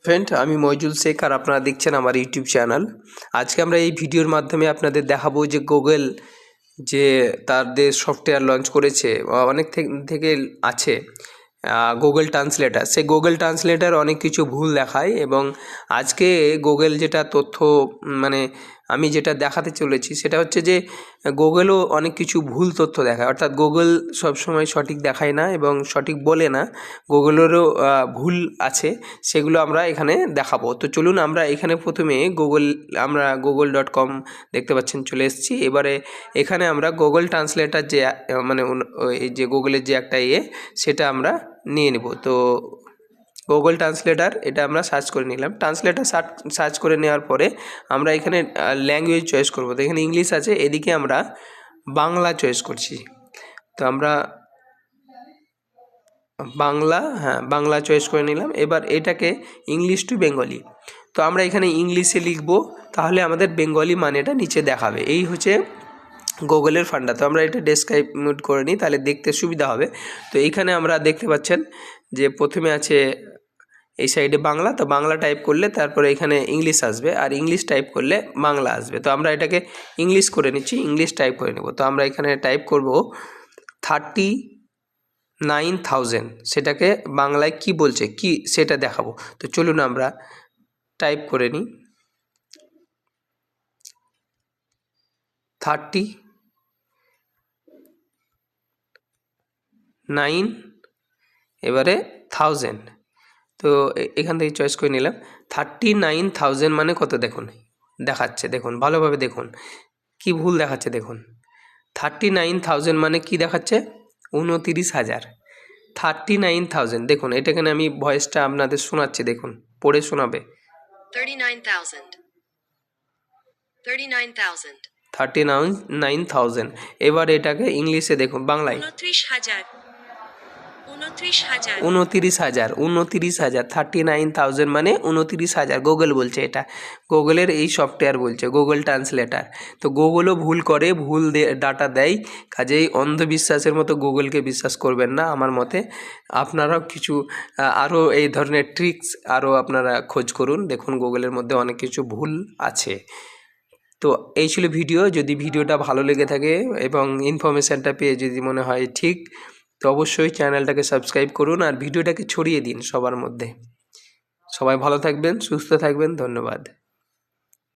Friend, আমি মইজুল শেখ আর আপনারা দেখছেন আমার ইউটিউব চ্যানেল। আজকে আমরা এই ভিডিওর মাধ্যমে আপনাদের দেখাবো যে গুগল যে তাদের সফটওয়্যার লঞ্চ করেছে, অনেক থেকে আছে গুগল ট্রান্সলেটার। সেই গুগল ট্রান্সলেটার অনেক কিছু ভুল দেখায় এবং আজকে গুগল যেটা তথ্য মানে আমি যেটা দেখাতে চলেছি সেটা হচ্ছে যে গুগলও অনেক কিছু ভুল তথ্য দেখায়, অর্থাৎ গুগল সবসময় সঠিক দেখায় না এবং সঠিক বলে না, গুগলেরও ভুল আছে, সেগুলো আমরা এখানে দেখাবো। তো চলুন আমরা এখানে প্রথমে আমরা google.com দেখতে পাচ্ছেন চলে এসেছি। এবারে এখানে আমরা গুগল ট্রান্সলেটার যে মানে এই যে গুগলের যে একটা সেটা আমরা নিয়ে নেব। তো গুগল ট্রান্সলেটার এটা আমরা সার্চ করে নিলাম। ট্রান্সলেটার সার্চ করে নেওয়ার পরে আমরা এখানে ল্যাঙ্গুয়েজ চয়েস করব। তো এখানে ইংলিশ আছে, এদিকে আমরা বাংলা চয়েস করছি। তো আমরা বাংলা চয়েস করে নিলাম। এবার এটাকে ইংলিশ টু বেঙ্গলি, তো আমরা এখানে ইংলিশে লিখব, তাহলে আমাদের বেঙ্গলি মানেটা নিচে দেখাবে। এই হচ্ছে গুগলের ফান্ডা। তো আমরা এটা ডেসক্রাইব মোড করে নিই, তাহলে দেখতে সুবিধা হবে। তো এইখানে আমরা দেখতে পাচ্ছেন যে প্রথমে আছে এই সাইডে বাংলা, তো বাংলা টাইপ করলে তারপরে এখানে ইংলিশ আসবে, আর ইংলিশ টাইপ করলে বাংলা আসবে। তো আমরা এটাকে ইংলিশ করে নিচ্ছি, ইংলিশ টাইপ করে নেব। তো আমরা এখানে টাইপ করব 39,000, সেটাকে বাংলায় কি বলছে কি সেটা দেখাবো। তো চলুন আমরা টাইপ করে নিই 39, এবারে 1000। তো এখান থেকে চয়েস করে নিলাম। 39,000 মানে কত দেখুন দেখাচ্ছে, দেখুন ভালোভাবে দেখুন কি ভুল দেখাচ্ছে। দেখুন 39,000 মানে কি দেখাচ্ছে 29,000। 39,000 দেখুন, এটাখানে আমি ভয়েসটা আপনাদের শোনাচ্ছি, দেখুন পড়ে শোনাবে। 39,000। এবার এটাকে ইংলিশে দেখুন, বাংলায় 29,000। 39,000 মানে 29,000 গুগল বলছে, এটা গুগলের এই সফটওয়্যার বলছে, গুগল ট্রান্সলেটার। তো গুগলও ভুল করে, ভুল ডাটা দেয়, কাজেই অন্ধবিশ্বাসের মতো গুগলকে বিশ্বাস করবেন না আমার মতে। আপনারাও কিছু আরও এই ধরনের ট্রিক্স আরও আপনারা খোঁজ করুন, দেখুন গুগলের মধ্যে অনেক কিছু ভুল আছে। তো এই ছিল ভিডিও। যদি ভিডিওটা ভালো লেগে থাকে এবং ইনফরমেশানটা পেয়ে যদি মনে হয় ঠিক, তো অবশ্যই চ্যানেলটাকে সাবস্ক্রাইব করুন আর ভিডিওটাকে ছড়িয়ে দিন সবার মধ্যে। সবাই ভালো থাকবেন, সুস্থ থাকবেন, ধন্যবাদ।